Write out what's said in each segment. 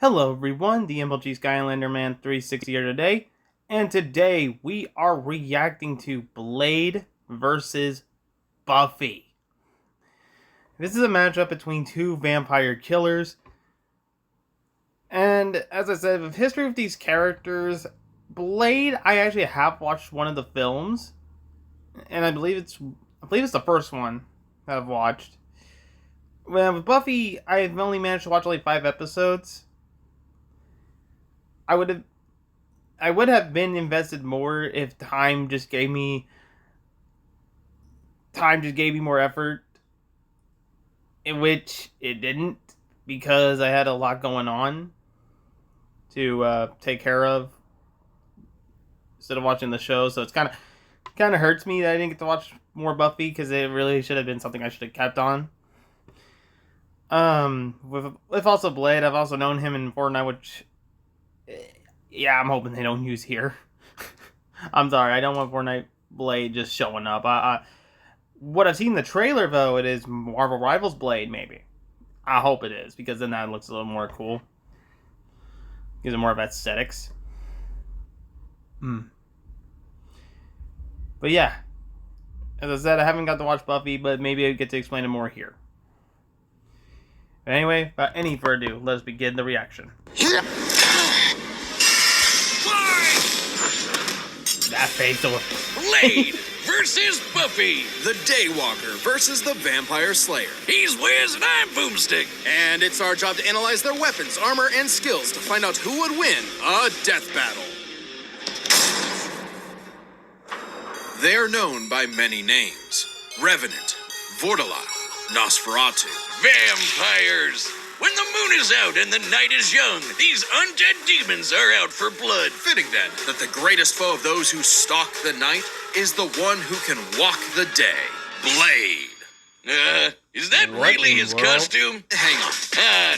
Hello everyone, the MLG Skylander Man 360 here today, and today we are reacting to Blade versus Buffy. This is a matchup between two vampire killers, and as I said, with history of these characters, Blade, I actually have watched one of the films, and I believe it's the first one that I've watched. Well, with Buffy, I've only managed to watch like 5 episodes. I would have been invested more if time just gave me more effort, in which it didn't, because I had a lot going on to take care of instead of watching the show. So it's kind of hurts me that I didn't get to watch more Buffy, because it really should have been something I should have kept on. With also Blade, I've also known him in Fortnite, which, yeah, I'm hoping they don't use here. I'm sorry, I don't want Fortnite Blade just showing up. What I've seen in the trailer, though, it is Marvel Rivals Blade, maybe. I hope it is, because then that looks a little more cool. Gives it more of aesthetics. But yeah, as I said, I haven't got to watch Buffy, but maybe I get to explain it more here. But anyway, without any further ado, let's begin the reaction. That face over. Blade versus Buffy. The Daywalker versus the Vampire Slayer. He's Wiz and I'm Boomstick. And it's our job to analyze their weapons, armor, and skills to find out who would win a death battle. They're known by many names. Revenant, Vortalot, Nosferatu. Vampires. When the moon is out and the night is young, these undead demons are out for blood. Fitting then that the greatest foe of those who stalk the night is the one who can walk the day. Blade. Is that What really in his the world? costume? Hang on.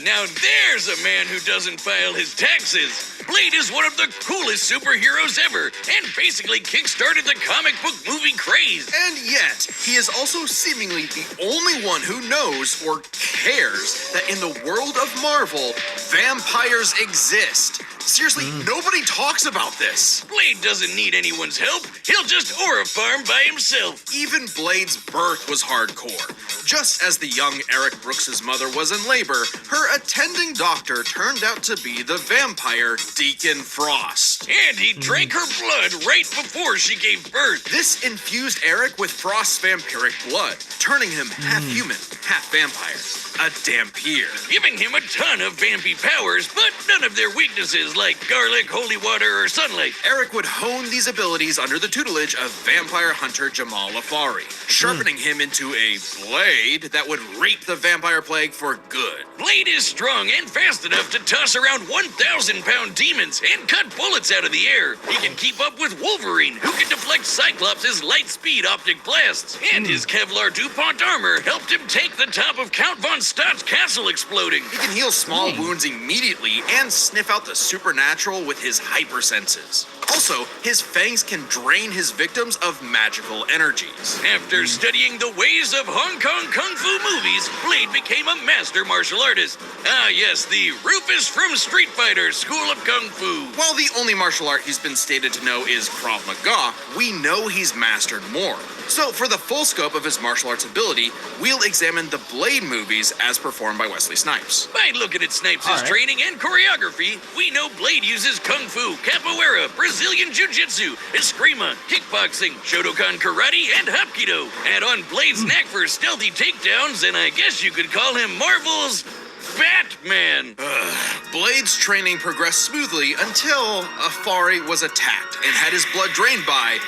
Now there's a man who doesn't file his taxes. Blade is one of the coolest superheroes ever, and basically kickstarted the comic book movie craze. And yet, he is also seemingly the only one who knows or cares that in the world of Marvel, vampires exist. Seriously, nobody talks about this. Blade doesn't need anyone's help. He'll just aura farm by himself. Even Blade's birth was hardcore. Just as the young Eric Brooks's mother was in labor, her attending doctor turned out to be the vampire Deacon Frost. And he drank her blood right before she gave birth. This infused Eric with Frost's vampiric blood, turning him half human, half vampire. A Dampier. Giving him a ton of vampy powers, but none of their weaknesses like garlic, holy water, or sunlight. Eric would hone these abilities under the tutelage of vampire hunter Jamal Afari, sharpening him into a blade that would rape the vampire plague for good. Blade is strong and fast enough to toss around 1,000-pound demons and cut bullets out of the air. He can keep up with Wolverine, who can deflect Cyclops' light-speed optic blasts. And his Kevlar DuPont armor helped him take the top of Count Von Stott's castle exploding. He can heal small wounds immediately and sniff out the supernatural with his hypersenses. Also, his fangs can drain his victims of magical energies. After studying the ways of Hong Kong Kung Fu movies, Blade became a master martial artist. Ah yes, the Rufus from Street Fighter School of Kung Fu. While the only martial art he's been stated to know is Krav Maga, we know he's mastered more. So, for the full scope of his martial arts ability, we'll examine the Blade movies as performed by Wesley Snipes. By looking at Snipes' training and choreography, we know Blade uses Kung Fu, Capoeira, Brazilian Jiu-Jitsu, Eskrima, kickboxing, Shotokan karate, and Hapkido. Add on Blade's knack for stealthy takedowns, and I guess you could call him Marvel's Batman. Blade's training progressed smoothly until Afari was attacked and had his blood drained by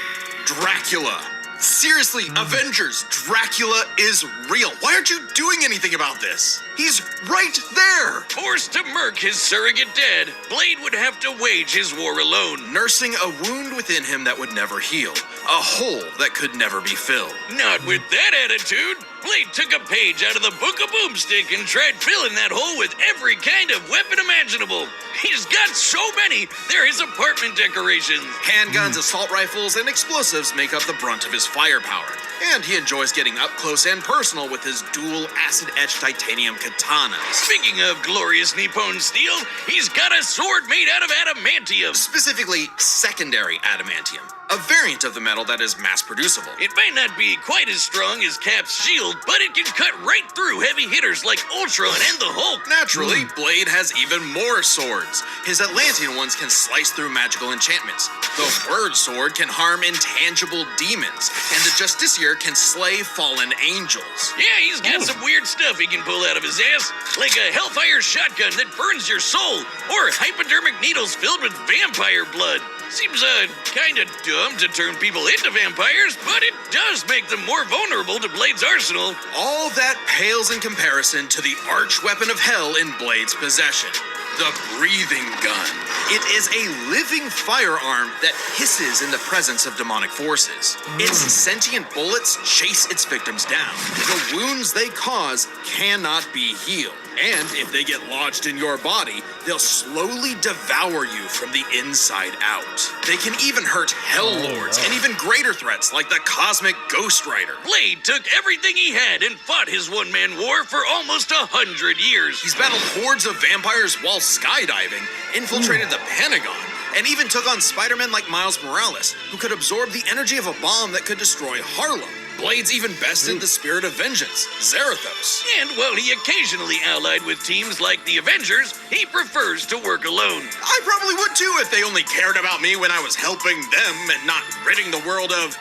Dracula. Seriously, Avengers, Dracula is real. Why aren't you doing anything about this? He's right there! Forced to murk his surrogate dad, Blade would have to wage his war alone, nursing a wound within him that would never heal. A hole that could never be filled. Not with that attitude. Blade took a page out of the Book of Boomstick and tried filling that hole with every kind of weapon imaginable. He's got so many, they're his apartment decorations. Handguns, assault rifles, and explosives make up the brunt of his firepower. And he enjoys getting up close and personal with his dual acid-etched titanium katanas. Speaking of glorious Nippon steel, he's got a sword made out of adamantium. Specifically, secondary adamantium, a variant of the metal that is mass-producible. It might not be quite as strong as Cap's shield, but it can cut right through heavy hitters like Ultron and the Hulk. Naturally, Blade has even more swords. His Atlantean ones can slice through magical enchantments. The Word Sword can harm intangible demons, and the Justiciar can slay fallen angels. Yeah, he's got some weird stuff he can pull out of his ass, like a Hellfire shotgun that burns your soul, or hypodermic needles filled with vampire blood. Seems kinda dumb to turn people into vampires, but it does make them more vulnerable to Blade's arsenal. All that pales in comparison to the arch weapon of hell in Blade's possession, the breathing gun. It is a living firearm that hisses in the presence of demonic forces. Its sentient bullets chase its victims down. The wounds they cause cannot be healed. And if they get lodged in your body, they'll slowly devour you from the inside out. They can even hurt Hell Lords and even greater threats like the Cosmic Ghost Rider. Blade took everything he had and fought his one-man war for almost 100 years. He's battled hordes of vampires while skydiving, infiltrated the Pentagon, and even took on Spider-Men like Miles Morales, who could absorb the energy of a bomb that could destroy Harlem. Blade's even bested the spirit of vengeance, Zarathos. And while he occasionally allied with teams like the Avengers, he prefers to work alone. I probably would too if they only cared about me when I was helping them and not ridding the world of,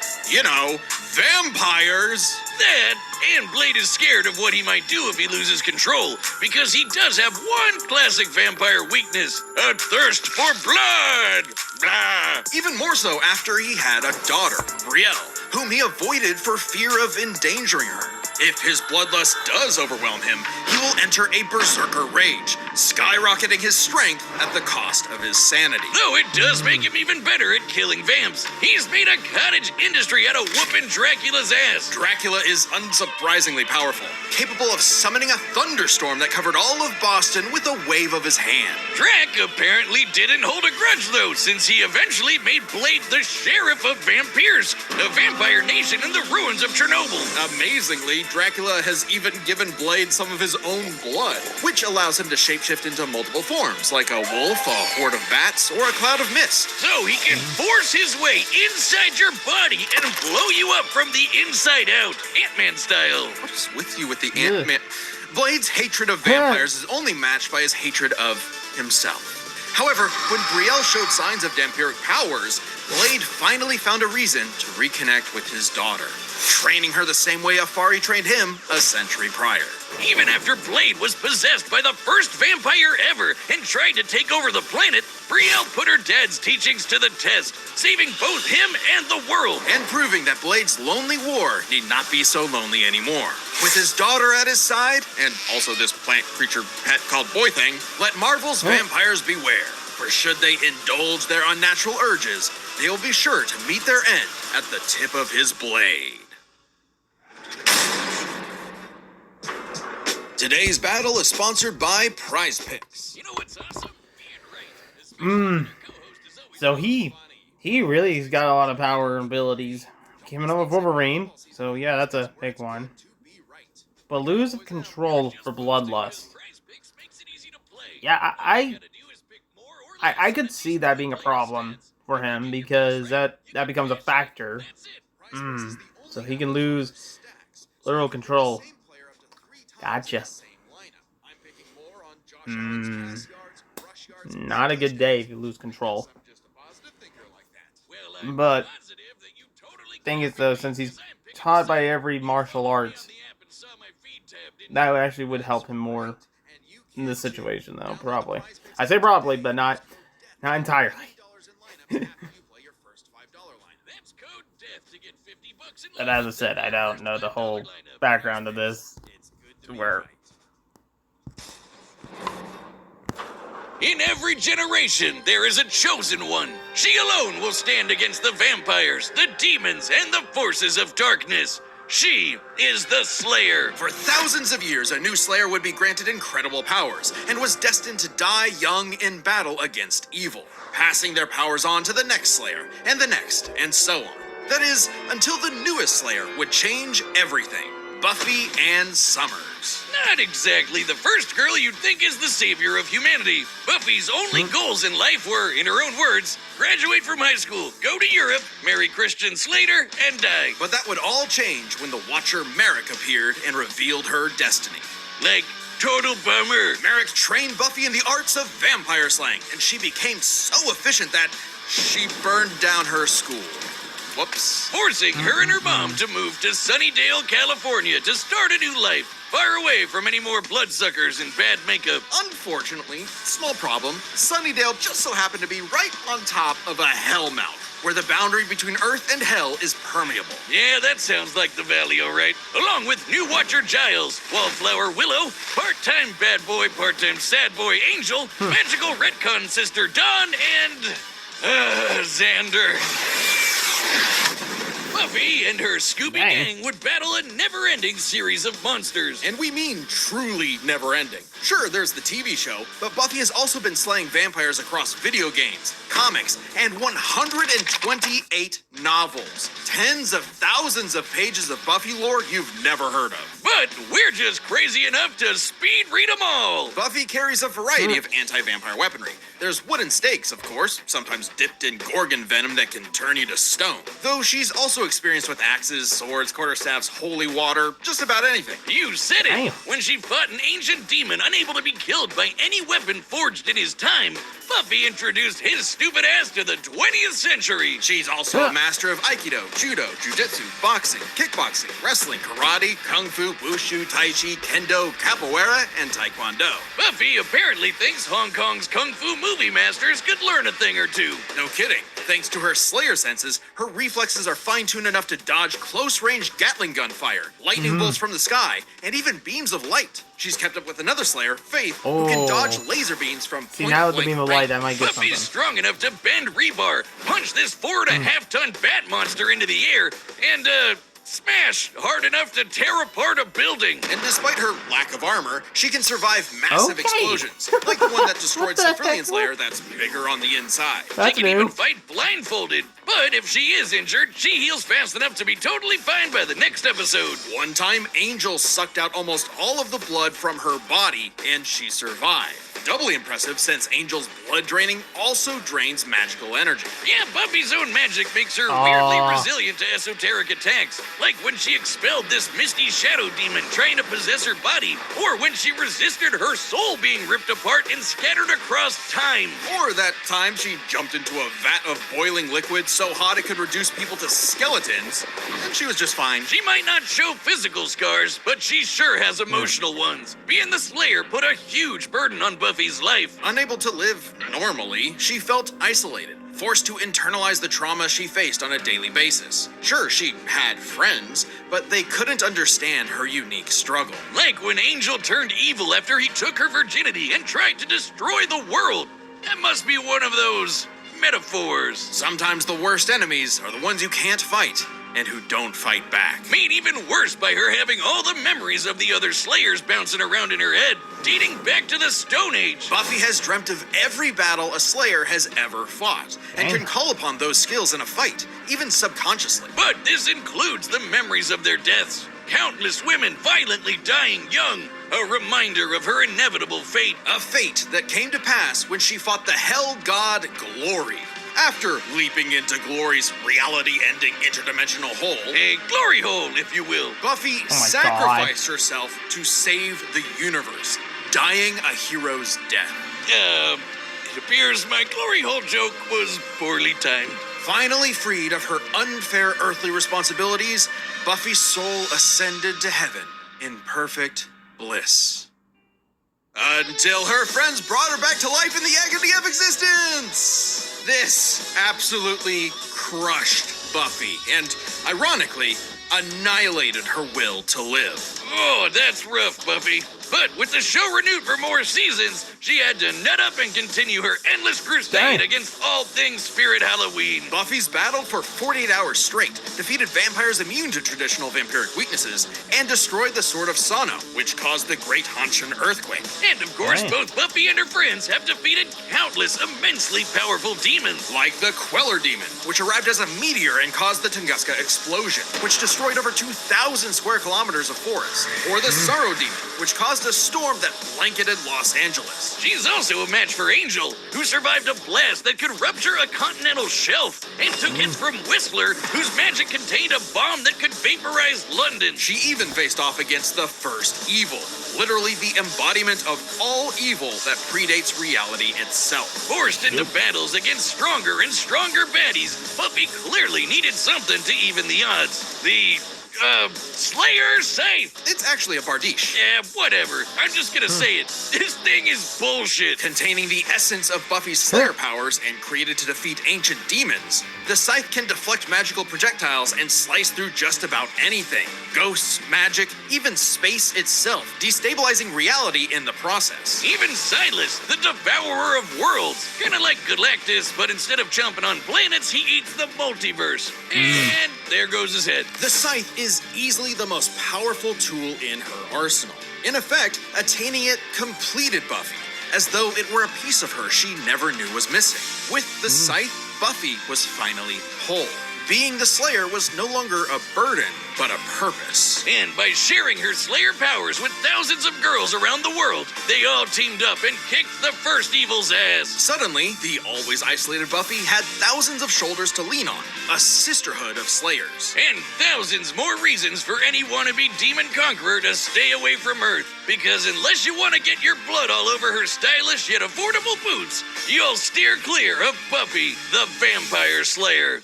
vampires. That, and Blade is scared of what he might do if he loses control, because he does have one classic vampire weakness, a thirst for blood. Blah. Even more so after he had a daughter, Brielle, whom he avoided for fear of endangering her. If his bloodlust does overwhelm him, he will enter a berserker rage, skyrocketing his strength at the cost of his sanity. Though it does make him even better at killing vamps. He's made a cottage industry out of whooping Dracula's ass. Dracula is unsurprisingly powerful, capable of summoning a thunderstorm that covered all of Boston with a wave of his hand. Drac apparently didn't hold a grudge though, since he eventually made Blade the sheriff of vampires, a vampire nation in the ruins of Chernobyl. Amazingly, Dracula has even given Blade some of his own blood, which allows him to shapeshift into multiple forms, like a wolf, a horde of bats, or a cloud of mist. So he can force his way inside your body and blow you up from the inside out, Ant-Man style. What is with you with the Ant-Man? Blade's hatred of vampires is only matched by his hatred of himself. However, when Brielle showed signs of vampiric powers, Blade finally found a reason to reconnect with his daughter, training her the same way Afari trained him a century prior. Even after Blade was possessed by the first vampire ever and tried to take over the planet, Brielle put her dad's teachings to the test, saving both him and the world. And proving that Blade's lonely war need not be so lonely anymore. With his daughter at his side, and also this plant creature pet called Boy Thing, let Marvel's vampires beware. For should they indulge their unnatural urges, they will be sure to meet their end at the tip of his blade. Today's battle is sponsored by Prize Picks. You know what's awesome? Being right. So he really's got a lot of power and abilities. Came in with Wolverine, so yeah, that's a big one. But lose control for bloodlust. Yeah, I could see that being a problem for him because that becomes a factor. So he can lose literal control. Gotcha. Not a good day if you lose control. But thing is though, since he's taught by every martial arts, that actually would help him more in this situation though, probably. I say probably, but not entirely. But as I said, I don't know the whole background of this. Where in every generation, there is a chosen one. She alone will stand against the vampires, the demons, and the forces of darkness. She is the Slayer. For thousands of years, a new Slayer would be granted incredible powers and was destined to die young in battle against evil, passing their powers on to the next Slayer, and the next, and so on. That is, until the newest Slayer would change everything. Buffy Ann Summers. Not exactly the first girl you'd think is the savior of humanity. Buffy's only goals in life were, in her own words, graduate from high school, go to Europe, marry Christian Slater, and die. But that would all change when the Watcher Merrick appeared and revealed her destiny. Like, total bummer. Merrick trained Buffy in the arts of vampire slaying, and she became so efficient that she burned down her school. Whoops. Forcing her and her mom to move to Sunnydale, California to start a new life, far away from any more bloodsuckers and bad makeup. Unfortunately, small problem, Sunnydale just so happened to be right on top of a hellmouth, where the boundary between Earth and Hell is permeable. Yeah, that sounds like the valley, all right. Along with new Watcher Giles, Wallflower Willow, part-time bad boy, part-time sad boy Angel, magical retcon sister Dawn, and... Xander. Buffy and her Scooby Gang would battle a never-ending series of monsters. And we mean truly never-ending. Sure, there's the TV show, but Buffy has also been slaying vampires across video games, comics, and 128 novels. Tens of thousands of pages of Buffy lore you've never heard of. But we're just crazy enough to speed read them all. Buffy carries a variety of anti-vampire weaponry. There's wooden stakes, of course, sometimes dipped in gorgon venom that can turn you to stone. Though she's also experienced with axes, swords, quarterstaffs, holy water, just about anything. You said it! Damn. When she fought an ancient demon unable to be killed by any weapon forged in his time, Buffy introduced his stupid ass to the 20th century. She's also a master of Aikido, Judo, Jiu-Jitsu, boxing, kickboxing, wrestling, karate, kung fu, wushu, tai chi, kendo, capoeira, and taekwondo. Buffy apparently thinks Hong Kong's kung fu movie masters could learn a thing or two. No kidding. Thanks to her Slayer senses, her reflexes are fine-tuned enough to dodge close-range Gatling gun fire, lightning bolts from the sky, and even beams of light. She's kept up with another Slayer, Faith, who can dodge laser beams from See, now with the beam of light, I might get Buffy's something. strong enough to bend rebar, punch this 4.5-ton bat monster into the air, and, smash hard enough to tear apart a building. And despite her lack of armor, she can survive massive Okay. explosions, like the one that destroyed What the Cephalian's heck? lair that's bigger on the inside. She That's can even new. fight blindfolded. But if she is injured, she heals fast enough to be totally fine by the next episode. One time, Angel sucked out almost all of the blood from her body, and she survived. Doubly impressive since Angel's blood draining also drains magical energy. Yeah, Buffy's own magic makes her Aw. weirdly resilient to esoteric attacks. Like when she expelled this misty shadow demon trying to possess her body, or when she resisted her soul being ripped apart and scattered across time. Or that time she jumped into a vat of boiling liquid so hot it could reduce people to skeletons, and she was just fine. She might not show physical scars, but she sure has emotional ones. Being the Slayer put a huge burden on Buffy's life. Unable to live normally, she felt isolated, forced to internalize the trauma she faced on a daily basis. Sure, she had friends, but they couldn't understand her unique struggle. Like when Angel turned evil after he took her virginity and tried to destroy the world. That must be one of those metaphors. Sometimes the worst enemies are the ones you can't fight, and who don't fight back. Made even worse by her having all the memories of the other Slayers bouncing around in her head, dating back to the Stone Age. Buffy has dreamt of every battle a Slayer has ever fought, and can call upon those skills in a fight, even subconsciously. But this includes the memories of their deaths. Countless women violently dying young. A reminder of her inevitable fate. A fate that came to pass when she fought the Hell God Glory. After leaping into Glory's reality-ending interdimensional hole, A glory hole, if you will. Buffy my sacrificed herself to save the universe, dying a hero's death. It appears my glory hole joke was poorly timed. Finally freed of her unfair earthly responsibilities, Buffy's soul ascended to heaven in perfect bliss. Until her friends brought her back to life in the agony of existence! This absolutely crushed Buffy, and ironically, annihilated her will to live. Oh, that's rough, Buffy. But with the show renewed for more seasons, she had to nut up and continue her endless crusade Dang. against all things Spirit Halloween. Buffy's battled for 48 hours straight, defeated vampires immune to traditional vampiric weaknesses, and destroyed the Sword of Sano, which caused the Great Hanshin earthquake. And of course, Dang. both Buffy and her friends have defeated countless immensely powerful demons. Like the Queller Demon, which arrived as a meteor and caused the Tunguska explosion, which destroyed over 2,000 square kilometers of forest. Or the Sorrow Demon, which caused a storm that blanketed Los Angeles. She's also a match for Angel, who survived a blast that could rupture a continental shelf, and took hits from Whistler, whose magic contained a bomb that could vaporize London. She even faced off against the First Evil, literally the embodiment of all evil that predates reality itself. Forced into battles against stronger and stronger baddies, Buffy clearly needed something to even the odds. The, Slayer safe. It's actually a Bardiche. Yeah, whatever. I'm just gonna say it. This thing is bullshit. Containing the essence of Buffy's Slayer powers and created to defeat ancient demons, the scythe can deflect magical projectiles and slice through just about anything. Ghosts, magic, even space itself, destabilizing reality in the process. Even Silas, the devourer of worlds. Kinda like Galactus, but instead of chomping on planets, he eats the multiverse. And there goes his head. The scythe is easily the most powerful tool in her arsenal. In effect, attaining it completed Buffy, as though it were a piece of her she never knew was missing. With the scythe, Buffy was finally whole. Being the Slayer was no longer a burden, but a purpose. And by sharing her Slayer powers with thousands of girls around the world, they all teamed up and kicked the first evil's ass. Suddenly, the always isolated Buffy had thousands of shoulders to lean on, a sisterhood of Slayers. And thousands more reasons for any wannabe demon conqueror to stay away from Earth. Because unless you want to get your blood all over her stylish yet affordable boots, you'll steer clear of Buffy, the Vampire Slayer.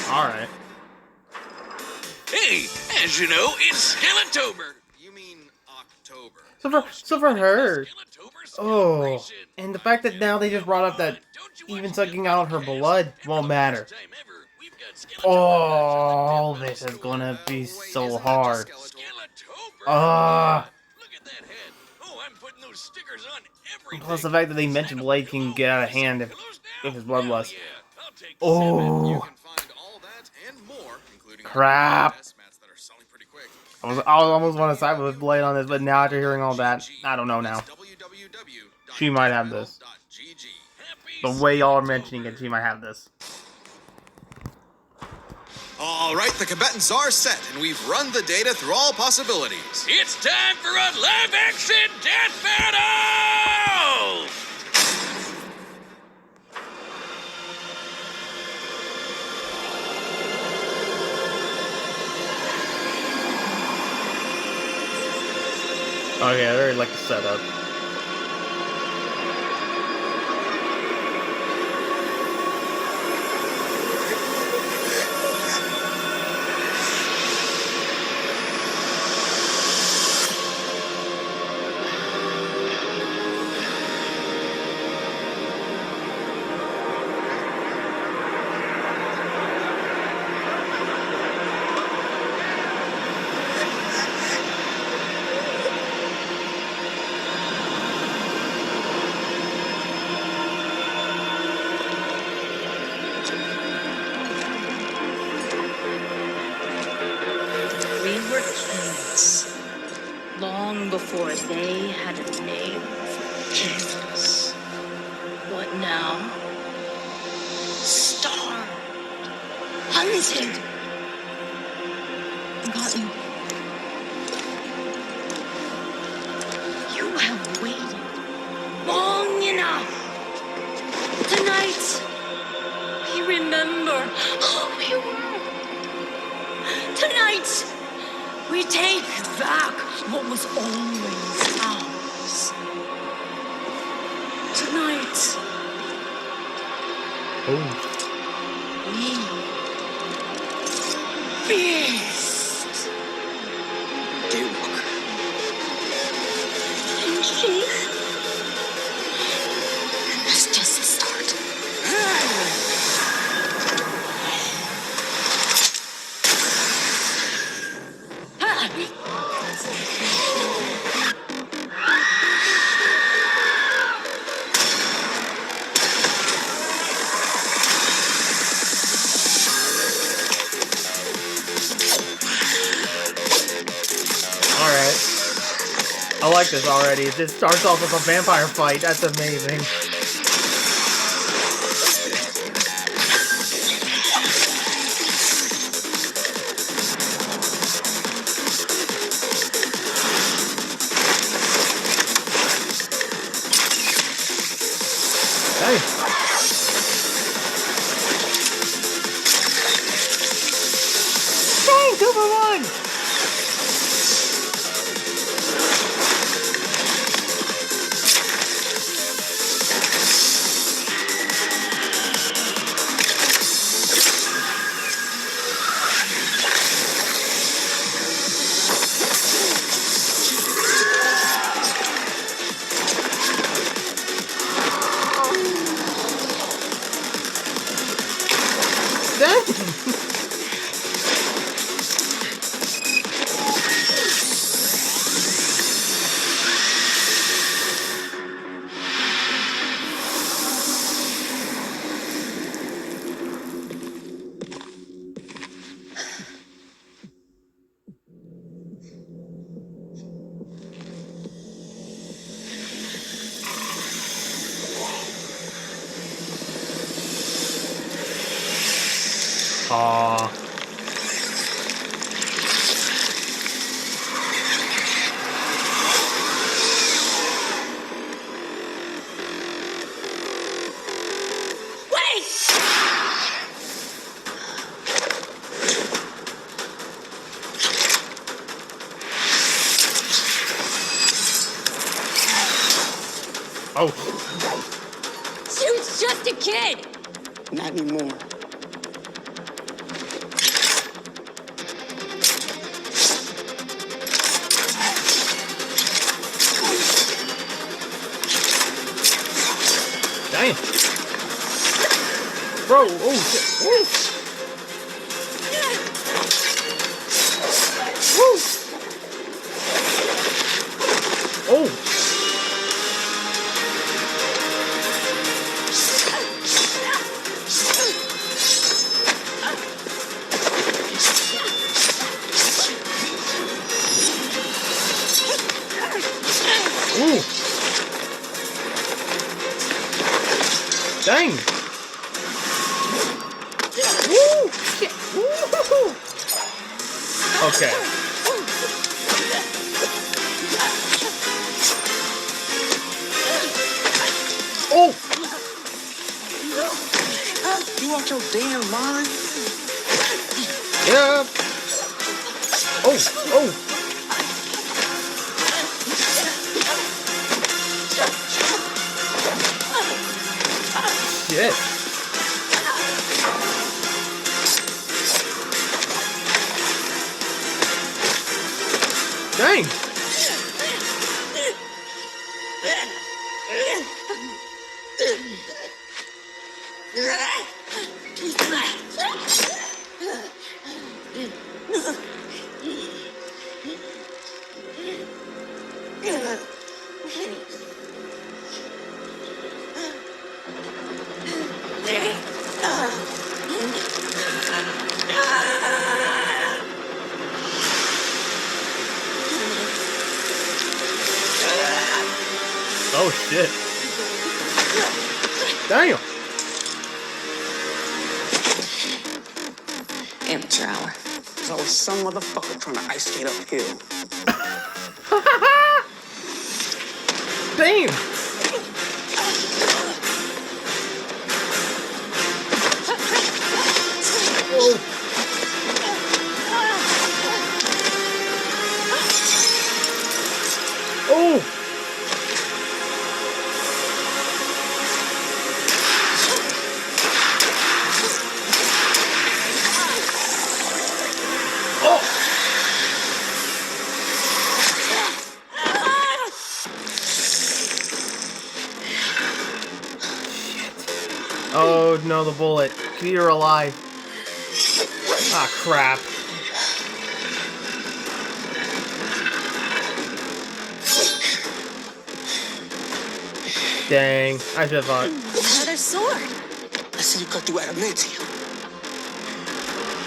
Alright. Hey, as you know, it's Skeletober. You mean October? So for her. Skeletober Oh. celebration. And the fact that now they just brought up that even sucking out of her blood won't matter. Oh, this is gonna be so hard. Skeletober. Ah. Look at that head. Oh, I'm putting those stickers on everything. Plus the fact that they mentioned Blade can get out of hand if his bloodlust. Yeah, I'll take Oh. You can find all that and more, including Crap. mats that are selling pretty quick. I almost want to side with Blade on this, but now after hearing all that, I don't know now. She might have this. The way y'all are mentioning it, she might have this. All right, the combatants are set, and we've run the data through all possibilities. It's time for a live-action death battle! Oh yeah, I really like the setup. We were kings, long before they had a name for kings. What now? Starved, hunted, forgotten. You have waited long enough. Tonight, we remember who we were. Tonight, we take back what was always ours. Tonight, Oh. we feast. Daywalker. And she, that's just the start. like this already. It just starts off with a vampire fight. That's amazing. Hey. Dang, 2 for 1! Aww. Wait! Oh. She was just a kid. Not anymore. Damn. Bro, oh shit. Woo. Woo. Oh. Ooh. Dang. Woo. Shit. Woo. Okay. Oh. You out your damn mind? Yeah. Oh. Oh. Shit. Dang. Oh shit. Damn. Amateur hour. There's always some motherfucker trying to ice skate uphill. Damn. Oh. Oh. Oh no, the bullet. You're alive. Ah, crap. Dang, I should have thought. Another sword. I see you cut through adamantium.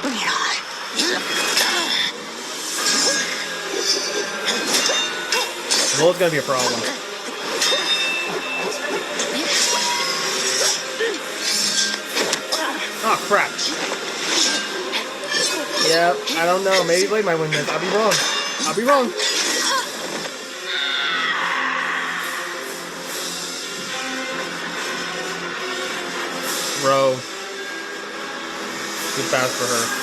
Bring it on. Blood's gonna be a problem. Oh crap. Yep, I don't know. Maybe Blade might win this. I'll be wrong. I'll be wrong. Bro. Too fast for her.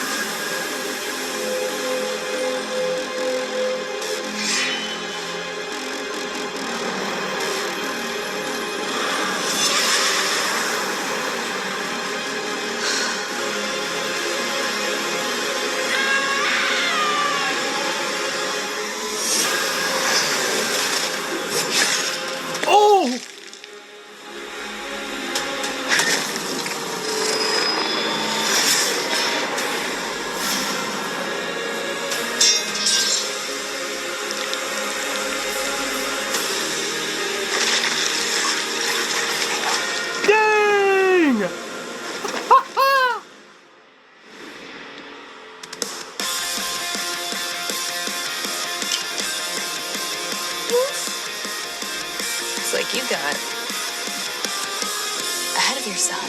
Oh! Dang! Looks like you got ahead of yourself.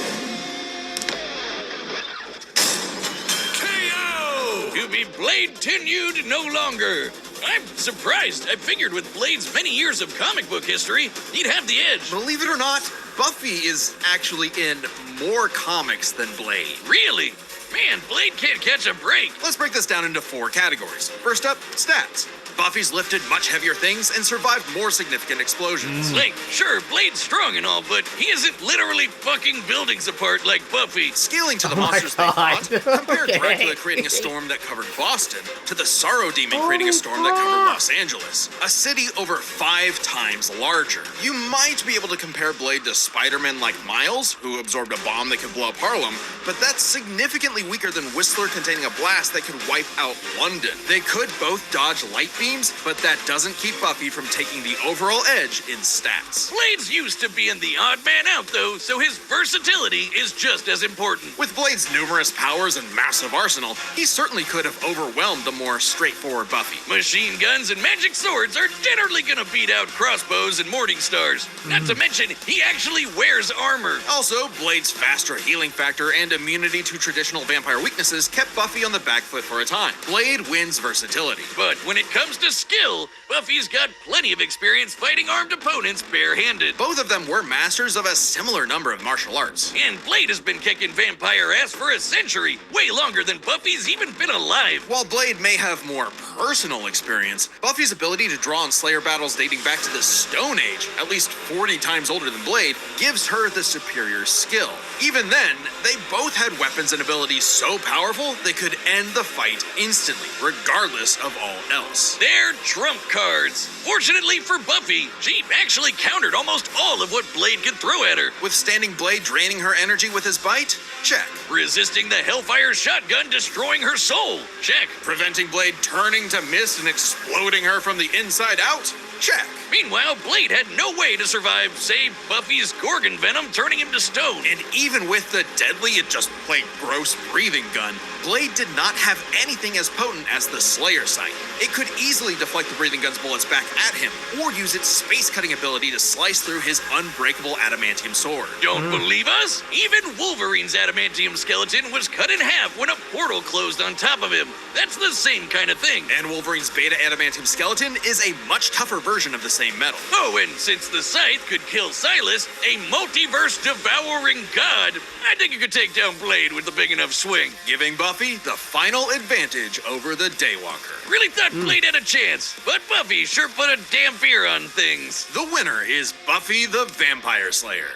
KO! To be Blade tenured no longer. I'm surprised. I figured with Blade's many years of comic book history, he'd have the edge. Believe it or not, Buffy is actually in more comics than Blade. Really? Man, Blade can't catch a break. Let's break this down into 4 categories. First up, stats. Buffy's lifted much heavier things and survived more significant explosions. Like, sure, Blade's strong and all, but he isn't literally fucking buildings apart like Buffy. Scaling to the Oh my monsters they God. fought, compare Okay. Dracula creating a storm that covered Boston to the Sorrow Demon creating a storm that covered Los Angeles, a city over 5 times larger. You might be able to compare Blade to Spider-Man like Miles, who absorbed a bomb that could blow up Harlem, but that's significantly weaker than Whistler containing a blast that could wipe out London. They could both dodge light beams, but that doesn't keep Buffy from taking the overall edge in stats. Blade's used to being the odd man out, though, so his versatility is just as important. With Blade's numerous powers and massive arsenal, he certainly could have overwhelmed the more straightforward Buffy. Machine guns and magic swords are generally gonna beat out crossbows and morning stars. Not to mention, he actually wears armor. Also, Blade's faster healing factor and immunity to traditional vampire weaknesses kept Buffy on the back foot for a time. Blade wins versatility. But when it comes to skill, Buffy's got plenty of experience fighting armed opponents barehanded. Both of them were masters of a similar number of martial arts. And Blade has been kicking vampire ass for a century, way longer than Buffy's even been alive. While Blade may have more personal experience, Buffy's ability to draw on Slayer battles dating back to the Stone Age, at least 40 times older than Blade, gives her the superior skill. Even then, they both had weapons and abilities so powerful they could end the fight instantly, regardless of all else. They're trump cards. Fortunately for Buffy, she actually countered almost all of what Blade could throw at her. Withstanding Blade draining her energy with his bite? Check. Resisting the Hellfire shotgun destroying her soul? Check. Preventing Blade turning to mist and exploding her from the inside out? Check. Meanwhile, Blade had no way to survive, say, Buffy's Gorgon venom turning him to stone. And even with the deadly, it just plain gross breathing gun, Blade did not have anything as potent as the Slayer sight. It could easily deflect the breathing gun's bullets back at him, or use its space-cutting ability to slice through his unbreakable adamantium sword. Don't believe us? Even Wolverine's adamantium skeleton was cut in half when a portal closed on top of him. That's the same kind of thing. And Wolverine's beta adamantium skeleton is a much tougher version of the same metal. Oh, and since the Scythe could kill Silas, a multiverse-devouring god, I think you could take down Blade with a big enough swing. Giving Buffy the final advantage over the Daywalker. Really thought Blade had a chance, but Buffy sure put a damn fear on things. The winner is Buffy the Vampire Slayer.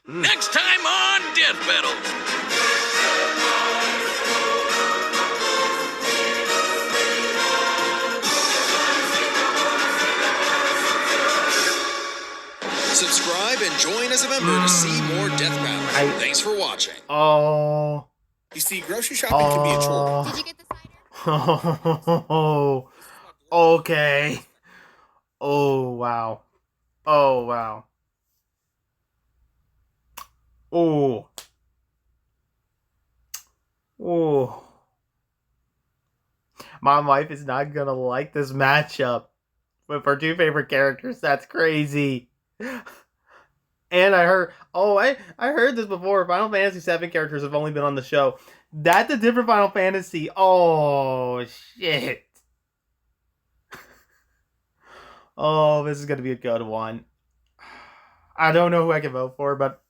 Next time on Death Battle. Subscribe and join as a member to see more Death Battle. Thanks for watching. Oh. You see, grocery shopping can be a chore. Did you get the cider? Oh. Okay. Oh, wow. Oh, wow. Oh. Oh. My wife is not gonna like this matchup. with our two favorite characters. That's crazy. And I heard this before. Final Fantasy VII characters have only been on the show. That's a different Final Fantasy. Oh shit. Oh, this is gonna be a good one. I don't know who I can vote for, but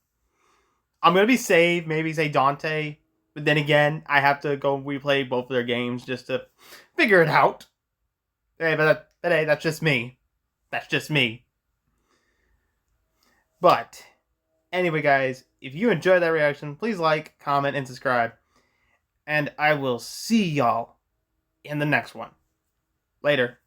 I'm gonna be safe. Maybe say Dante. But then again, I have to go replay both of their games just to figure it out. Hey, but hey, that's just me. That's just me. But anyway, guys, if you enjoyed that reaction, please like, comment, and subscribe. And I will see y'all in the next one. Later.